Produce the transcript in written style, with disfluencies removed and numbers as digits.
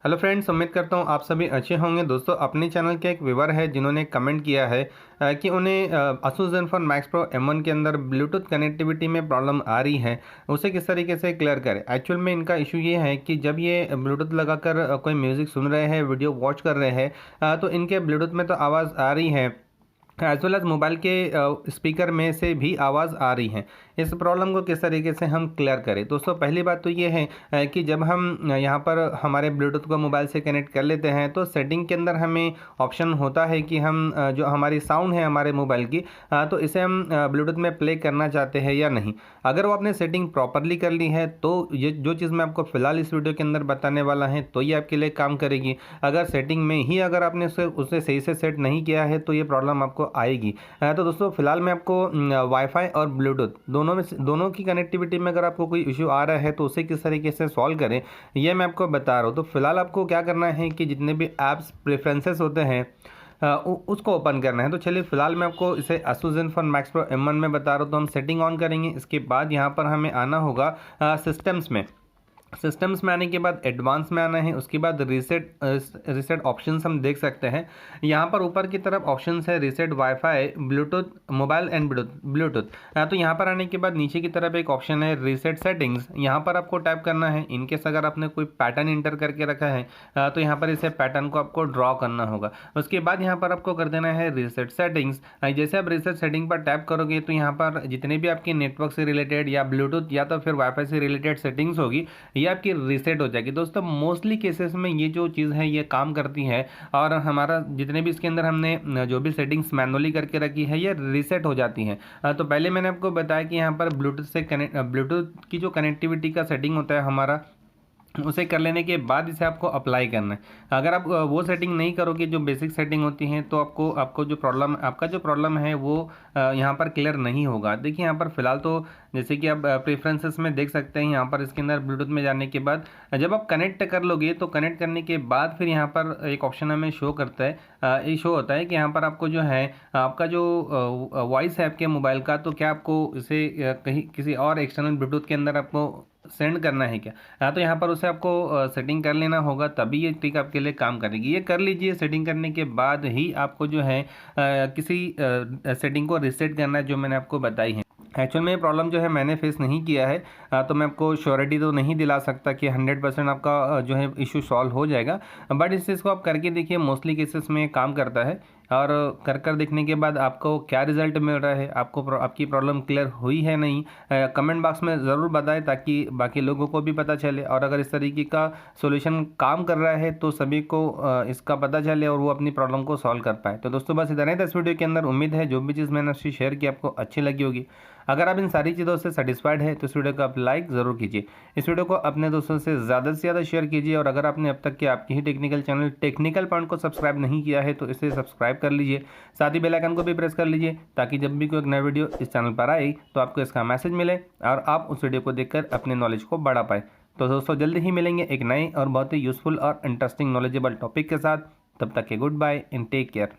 Hello friends, उम्मीद करता हूँ आप सभी अच्छे होंगे। दोस्तों, अपने चैनल के एक व्यूवर है जिन्होंने कमेंट किया है कि उन्हें Asus ZenFone Max Pro M1 के अंदर ब्लूटूथ कनेक्टिविटी में प्रॉब्लम आ रही है, उसे किस तरीके से क्लियर करें। एक्चुअल में इनका इशू ये है कि जब ये ब्लूटूथ लगाकर कोई म्यूज़िक सुन रहे हैं, वीडियो वॉच कर रहे हैं, तो इनके ब्लूटूथ में तो आवाज़ आ रही है, एज वेल एज मोबाइल के स्पीकर में से भी आवाज़ आ रही है। इस प्रॉब्लम को किस तरीके से हम क्लियर करें। दोस्तों, पहली बात तो ये है कि जब हम यहाँ पर हमारे ब्लूटूथ को मोबाइल से कनेक्ट कर लेते हैं तो सेटिंग के अंदर हमें ऑप्शन होता है कि हम जो हमारी साउंड है हमारे मोबाइल की, तो इसे हम ब्लूटूथ में प्ले करना चाहते हैं या नहीं। अगर वो आपने सेटिंग प्रॉपरली कर ली है तो ये जो चीज़ मैं आपको फ़िलहाल इस वीडियो के अंदर बताने वाला है तो ये आपके लिए काम करेगी। अगर सेटिंग में ही अगर आपने उसे सही से सेट नहीं किया है तो ये प्रॉब्लम आपको आएगी। तो दोस्तों, फिलहाल मैं आपको वाईफाई और ब्लूटूथ दोनों की कनेक्टिविटी में अगर आपको कोई इशू आ रहा है तो उसे किस तरीके से सॉल्व करें, ये मैं आपको बता रहा हूँ। तो फिलहाल आपको क्या करना है कि जितने भी ऐप्स प्रेफरेंसेस होते हैं उसको ओपन करना है। तो चलिए, फिलहाल मैं आपको इसे Asus ZenFone Max Pro M1 में बता रहा हूँ। तो हम सेटिंग ऑन करेंगे, इसके बाद यहाँ पर हमें आना होगा सिस्टम्स में आने के बाद एडवांस में आना है, उसके बाद रीसेट ऑप्शंस हम देख सकते हैं। यहाँ पर ऊपर की तरफ ऑप्शंस है reset wifi, Bluetooth, mobile and Bluetooth. तो यहाँ पर आने के बाद नीचे की तरफ एक ऑप्शन है रीसेट सेटिंग्स, यहाँ पर आपको टैप करना है। इनकेस अगर आपने कोई पैटर्न इंटर करके रखा है तो यहाँ पर इसे पैटर्न को आपको ड्रॉ करना होगा। उसके बाद यहाँ पर आपको कर देना है रीसेट सेटिंग्स। जैसे आप रीसेट सेटिंग पर टैप करोगे तो यहाँ पर जितने भी आपके नेटवर्क से रिलेटेड या ब्लूटूथ या तो फिर वाईफाई से रिलेटेड सेटिंग्स होगी ये आपकी रीसेट हो जाएगी। दोस्तों, मोस्टली केसेस में ये जो चीज़ है ये काम करती है और हमारा जितने भी इसके अंदर हमने जो भी सेटिंग्स मैनुअली करके रखी है ये रीसेट हो जाती है। तो पहले मैंने आपको बताया कि यहाँ पर ब्लूटूथ की जो कनेक्टिविटी का सेटिंग होता है हमारा, उसे कर लेने के बाद इसे आपको अप्लाई करना है। अगर आप वो सेटिंग नहीं करोगे जो बेसिक सेटिंग होती हैं तो आपका जो प्रॉब्लम है वो यहाँ पर क्लियर नहीं होगा। देखिए, यहाँ पर फिलहाल तो जैसे कि आप प्रेफरेंसेस में देख सकते हैं, यहाँ पर इसके अंदर ब्लूटूथ में जाने के बाद जब आप कनेक्ट कर लोगे तो कनेक्ट करने के बाद फिर यहाँ पर एक ऑप्शन हमें शो करता है, ये शो होता है कि यहाँ पर आपको जो है आपका जो वॉइस है आपके मोबाइल का, तो क्या आपको इसे कहीं किसी और एक्सटर्नल ब्लूटूथ के अंदर आपको सेंड करना है क्या। तो यहाँ पर उसे आपको सेटिंग कर लेना होगा, तभी ये ट्रिक आपके लिए काम करेगी। ये कर लीजिए। सेटिंग करने के बाद ही आपको जो है किसी सेटिंग को रीसेट करना है जो मैंने आपको बताई है। एक्चुअल में ये प्रॉब्लम जो है मैंने फेस नहीं किया है, तो मैं आपको श्योरिटी तो नहीं दिला सकता कि 100% आपका जो है इशू सॉल्व हो जाएगा, बट इस चीज़ को आप करके देखिए। मोस्टली केसेस में काम करता है और कर देखने के बाद आपको क्या रिजल्ट मिल रहा है, आपकी प्रॉब्लम क्लियर हुई है नहीं, कमेंट बॉक्स में ज़रूर बताएं ताकि बाकी लोगों को भी पता चले। और अगर इस तरीके का सॉल्यूशन काम कर रहा है तो सभी को इसका पता चले और वो अपनी प्रॉब्लम को सॉल्व कर पाए। तो दोस्तों, बस इतना ही था इस वीडियो के अंदर। उम्मीद है जो भी चीज़ मैंने आपसे शेयर की आपको अच्छी लगी होगी। अगर आप इन सारी चीज़ों से सेटिस्फाइड है तो इस वीडियो को आप लाइक ज़रूर कीजिए। इस वीडियो को अपने दोस्तों से ज़्यादा शेयर कीजिए। और अगर आपने अब तक के आपकी ही टेक्निकल चैनल टेक्निकल पॉइंट को सब्सक्राइब नहीं किया है तो इसे सब्सक्राइब कर लीजिए। साथ ही बेल आइकन को भी प्रेस कर लीजिए ताकि जब भी कोई नया वीडियो इस चैनल पर आए तो आपको इसका मैसेज मिले और आप उस वीडियो को देखकर अपने नॉलेज को बढ़ा पाए। तो दोस्तों, जल्दी ही मिलेंगे एक नए और बहुत ही यूज़फुल और इंटरेस्टिंग नॉलेजेबल टॉपिक के साथ। तब तक के good bye and take care.